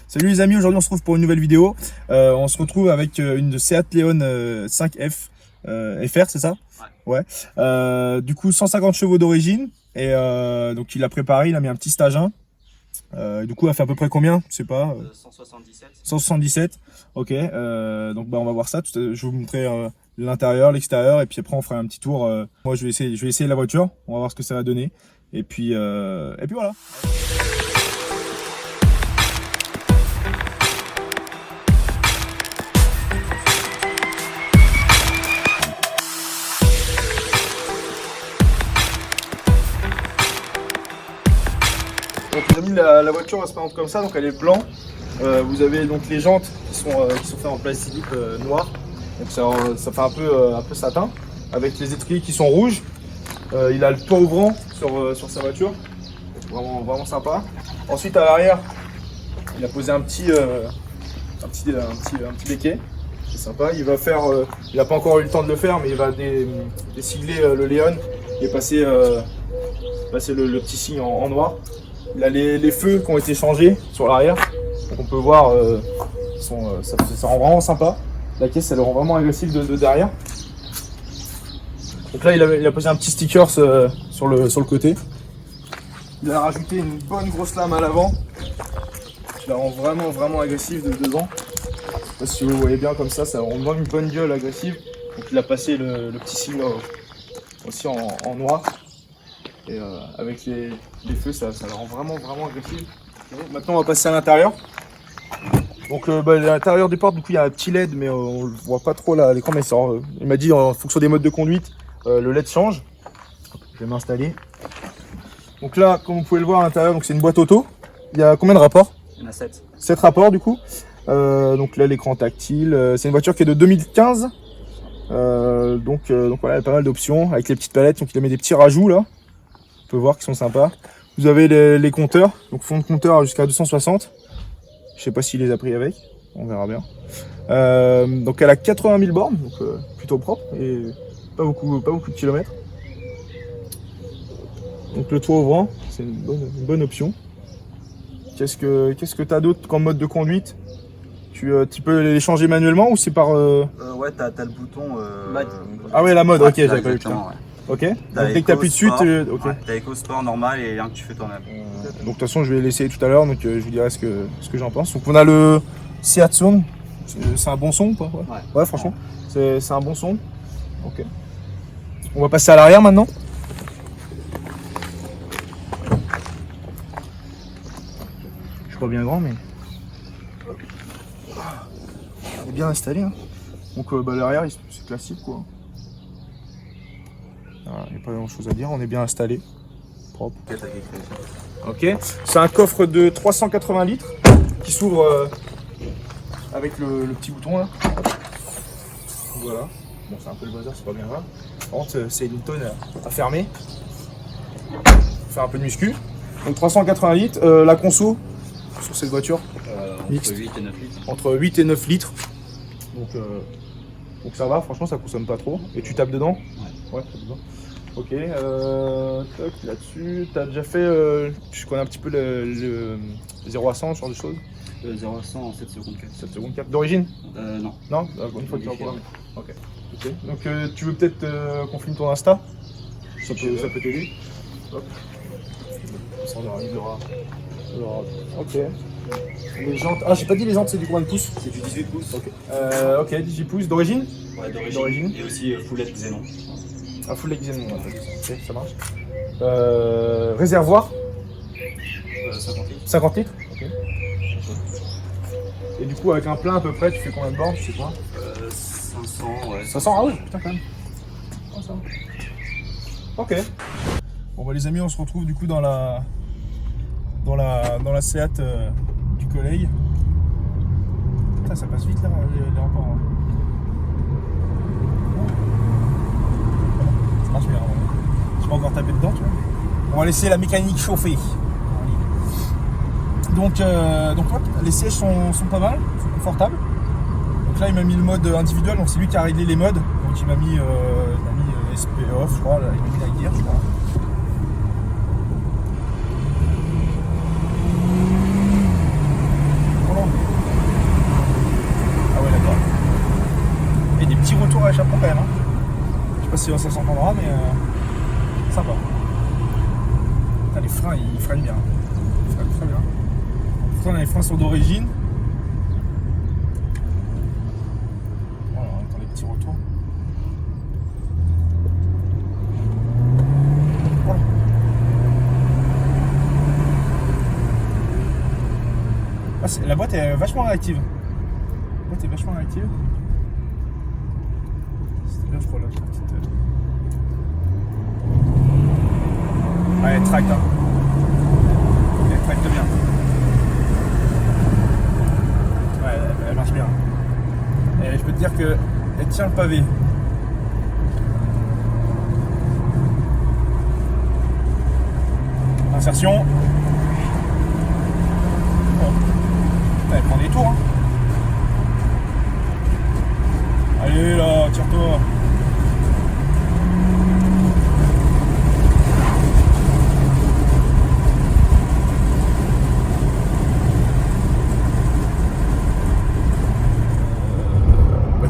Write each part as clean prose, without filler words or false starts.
Salut les amis, aujourd'hui on se retrouve pour une nouvelle vidéo. On se retrouve avec une Seat Leon 5F FR, c'est ça? Ouais. Du coup 150 chevaux d'origine et donc il a préparé, il a mis un petit stage 1. Du coup elle fait à peu près combien? Je sais pas. 177. 177. Ok. Donc on va voir ça. Je vais vous montrer l'intérieur, l'extérieur et puis après on fera un petit tour. Moi je vais essayer la voiture. On va voir ce que ça va donner. Et puis voilà. Donc les amis, la voiture va se présenter comme ça, donc elle est blanc. Vous avez donc les jantes qui sont faites en plastique noir, donc ça fait un peu satin, avec les étriers qui sont rouges. Il a le toit ouvrant sur sa voiture, vraiment sympa. Ensuite à l'arrière, il a posé un petit béquet, c'est sympa. Il n'a pas encore eu le temps de le faire, mais il va désigler le Leon et passer le petit signe en noir. Il a les feux qui ont été changés sur l'arrière, donc on peut voir, ça rend vraiment sympa. La caisse elle rend vraiment agressive de derrière. Donc là il a posé un petit sticker sur le côté. Il a rajouté une bonne grosse lame à l'avant, qui la rend vraiment agressive de devant. Je sais pas si vous voyez bien comme ça rend vraiment une bonne gueule agressive. Donc il a passé le petit signe aussi en noir. Et avec les feux, ça la rend vraiment agressive. Maintenant, on va passer à l'intérieur. Donc, l'intérieur des portes, du coup, il y a un petit LED, mais on le voit pas trop là à l'écran. Mais il m'a dit en fonction des modes de conduite, le LED change. Je vais m'installer. Donc là, comme vous pouvez le voir à l'intérieur, c'est une boîte auto. Il y a combien de rapports? Il y en a 7. 7 rapports du coup. Donc là, l'écran tactile. C'est une voiture qui est de 2015. Donc voilà, il y a pas mal d'options avec les petites palettes. Donc il a mis des petits rajouts là. On peut voir qu'ils sont sympas. Vous avez les compteurs, donc fond de compteur jusqu'à 260. Je sais pas s'il les a pris avec, on verra bien. Donc elle a 80 000 bornes, donc plutôt propre et pas beaucoup de kilomètres. Donc le toit ouvrant, c'est une bonne option. Qu'est-ce que tu as d'autre comme mode de conduite? Tu peux les changer manuellement ou c'est par... Ouais, t'as le bouton... Mode. Ah ouais, la mode, ok, j'avais pas vu. Ouais. Ok, donc dès que tu appuies dessus, okay. T'as Eco Sport normal et rien que tu fais tourner. Donc de toute façon, je vais l'essayer tout à l'heure, donc je vous dirai ce que j'en pense. Donc on a le Seat Sound, c'est un bon son ou pas? Ouais, franchement, c'est un bon son. Ok. On va passer à l'arrière maintenant. Je suis pas bien grand, mais on est bien installé. Hein. Donc l'arrière, c'est classique quoi. Il n'y a pas grand chose à dire, on est bien installé, propre. Ok, c'est un coffre de 380 litres qui s'ouvre avec le petit bouton là. Voilà, bon c'est un peu le bazar, c'est pas bien grave. Par contre c'est une tonne à fermer. Faire un peu de muscu. Donc 380 litres, la conso sur cette voiture entre 8 et 9 litres. Entre 8 et 9 litres. Donc ça va, franchement ça consomme pas trop. Et tu tapes dedans? Ouais, tapes dedans. Ok, toc, là-dessus, t'as déjà fait, je connais un petit peu le 0 à 100, ce genre de choses? 0 à 100 en 7 secondes 4. 7 secondes 4. D'origine? Non. Non? Une fois que tu as programmé. Ok. Donc tu veux peut-être qu'on filme ton Insta? Ça peut t'aider. Hop. Ça, il aura. Ok. Les jantes. Ah, j'ai pas dit les jantes, c'est du combien de pouces? C'est du 18 pouces. Ok, 18 pouces. D'origine? Ouais, d'origine. Et aussi full LED Xenon. Un full LED Xenon, ok, ça marche. Réservoir? 50 litres. 50 litres? Ok. Et du coup, avec un plein à peu près, tu fais combien de bornes? Tu sais quoi? 500, ouais. 500, ah oui, putain, quand même. Oh, ça. Ok. Bon, bah, les amis, on se retrouve du coup dans la Seat du collègue. Putain, ça passe vite là, les rapports. Hein. Ça marche bien. Ouais. Je vais encore taper dedans, tu vois. On va laisser la mécanique chauffer. Donc ouais, les sièges sont pas mal, sont confortables. Donc là il m'a mis le mode individuel, donc c'est lui qui a réglé les modes. Donc il m'a mis SP off, je crois, là, il m'a mis la gear, je crois. si ça s'entendra, mais sympa. Putain, les freins, ils freinent bien. Ils freinent très bien. Pourtant, les freins sont d'origine. Voilà, on attend les petits retours. Voilà. Ah, la boîte est vachement réactive. La boîte est vachement réactive. C'était bien, je crois, là, la petite. Ouais, elle tracte, hein. Elle tracte bien. Ouais, elle marche bien. Et je peux te dire que elle tient le pavé. Insertion. Bon. Elle prend des tours, hein. Allez là, tire-toi.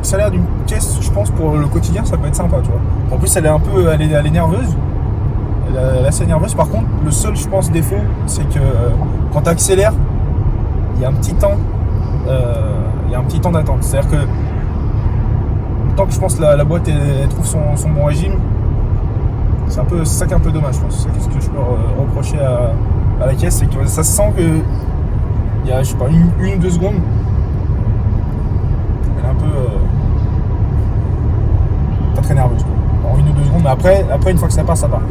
Ça a l'air d'une caisse, je pense, pour le quotidien, ça peut être sympa, tu vois. En plus, elle est nerveuse. Elle est assez nerveuse. Par contre, le seul, je pense, défaut, c'est que quand tu accélères, il y a un petit temps, d'attente. C'est-à-dire que tant que je pense la boîte elle trouve son bon régime, c'est ça qui est un peu dommage, je pense. C'est ce que je peux reprocher à la caisse, c'est que ça se sent que il y a, je sais pas, une ou deux secondes. Elle est un peu pas très nerveuse, quoi. En une ou deux secondes, mais après une fois que ça part, ça part.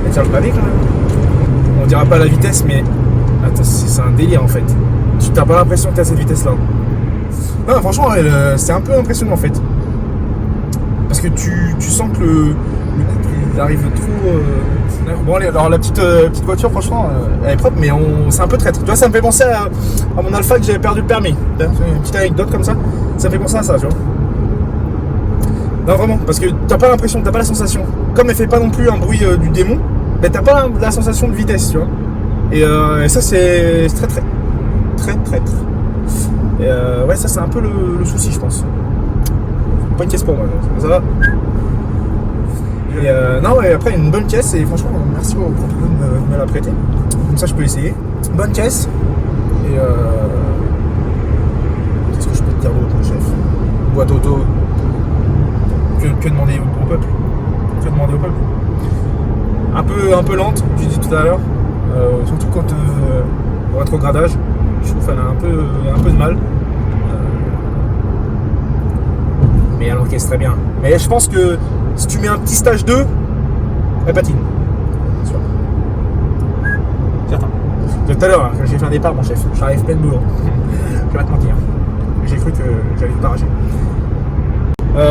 Elle tient le pavé quand même. On dira pas la vitesse, mais attends, c'est un délire en fait. Tu n'as pas l'impression que tu as cette vitesse là. Non, franchement, c'est un peu impressionnant en fait. Parce que tu sens que le couple il arrive trop. Bon, allez, alors la petite voiture, franchement, elle est propre, mais c'est un peu traître. Tu vois, ça me fait penser à mon Alpha que j'avais perdu le permis. Une petite anecdote comme ça. Ça me fait penser à ça, tu vois. Non, vraiment, parce que t'as pas l'impression, t'as pas la sensation. Comme elle fait pas non plus un bruit du démon, ben t'as pas la sensation de vitesse, tu vois. Et ça, c'est très traître. Et ouais, ça, c'est un peu le souci, je pense. Pas une caisse pour moi, ça va. Et non, ouais, après, une bonne caisse, et franchement, merci au propriétaire de me la prêter. Comme ça, je peux essayer. Bonne caisse. Et qu'est-ce que je peux te dire d'autre, mon chef? Boîte auto. Que demander au peuple? Que demander au peuple? Un peu lente, je dis tout à l'heure. Surtout quand au rétrogradage, je trouve qu'elle a un peu de mal. Mais elle encaisse très bien. Mais je pense que si tu mets un petit stage 2, elle patine. C'est sûr. Certain. Tout à l'heure, quand j'ai fait un départ, mon chef, j'arrive plein de boulot. Je vais pas te mentir. J'ai cru que j'allais tout arracher.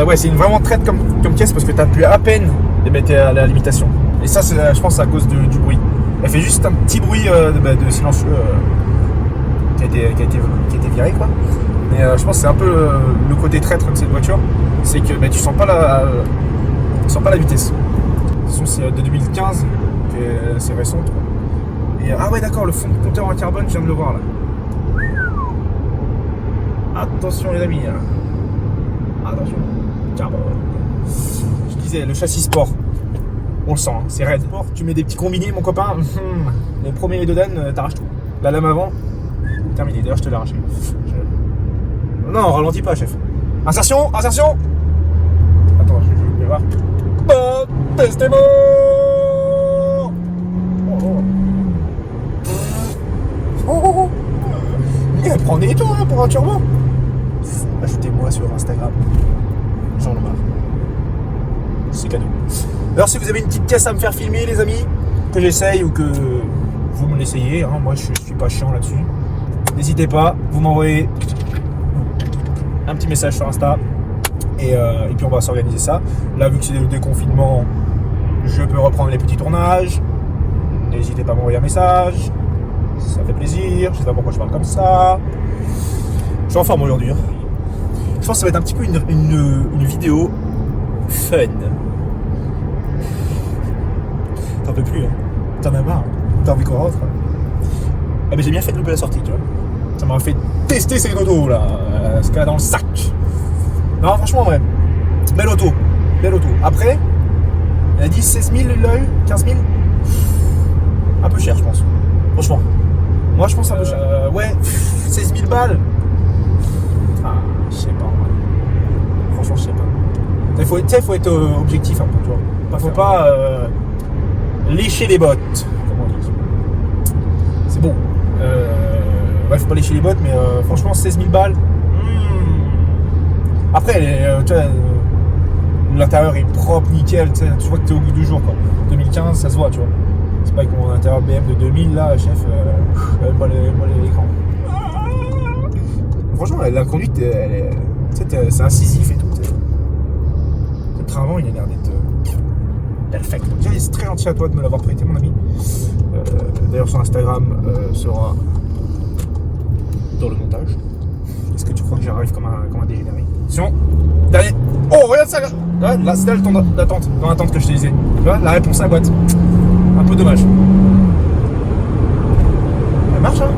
Ouais, c'est une vraiment traite comme caisse parce que tu appuies à peine les mettre à la limitation. Et ça, je pense, c'est à cause du bruit. Elle fait juste un petit bruit de silencieux qui a été viré, quoi. Mais je pense que c'est un peu le côté traître de cette voiture, c'est que tu sens pas la vitesse. De toute façon, c'est de 2015, c'est récent. Et ah ouais, d'accord, le fond de compteur en carbone, je viens de le voir là. Attention les amis. Attention. Carbone. Je disais, le châssis sport. On le sent, hein, c'est raide. Tu mets des petits combinés, mon copain. Le premier Dodan, t'arraches tout. La lame avant, terminé. D'ailleurs, je te l'ai arraché. Non, ralentis pas, chef. Insertion. Attends, je vais voir. Testez-moi. Oh. Elle prend des tours, hein, pour un turbo. Ajoutez-moi sur Instagram. Jean Lemar. C'est cadeau. Alors si vous avez une petite caisse à me faire filmer, les amis, que j'essaye ou que vous me l'essayez, hein, moi je suis pas chiant là-dessus, n'hésitez pas, vous m'envoyez un petit message sur Insta et puis on va s'organiser ça. Là, vu que c'est le déconfinement, je peux reprendre les petits tournages. N'hésitez pas à m'envoyer un message, ça fait plaisir. Je sais pas pourquoi je parle comme ça. Je suis en forme aujourd'hui, hein. Je pense que ça va être un petit peu une vidéo fun. T'en peux plus, hein. T'en as marre, t'as envie qu'on rentre, hein. Ah mais j'ai bien fait de louper la sortie, tu vois. Ça m'a fait tester ces autos là, ce qu'il y a dans le sac. Non, franchement, ouais, belle auto. Après, Elle a dit 16 000 l'œil, 15 000. Un peu cher, je pense. Franchement. Moi, je pense un peu cher. Ouais, 16 000 balles. Ah, je sais pas. Franchement, je sais pas. Il faut être objectif un peu, tu vois. Faut pas lécher les bottes, comme on dit. C'est bon. Ouais, faut pas lécher les bottes, mais franchement, 16 000 balles. Après, tu vois, l'intérieur est propre, nickel. Tu vois que t'es au goût du jour, quoi. 2015, ça se voit, tu vois. C'est pas comme mon intérieur BM de 2000, là, chef, pas l'écran. Franchement, la conduite, c'est incisif et tout. Le train avant, il a l'air d'être perfect. Déjà, c'est très gentil à toi de me l'avoir prêté, mon ami. D'ailleurs, son Instagram sera dans le montage. Est-ce que tu crois que j'arrive comme un dégénéré? Sinon, dernier. Oh, regarde ça là! Là, c'était le temps d'attente. Dans l'attente que je te disais. Tu vois, la réponse à la boîte. Un peu dommage. Elle marche, hein?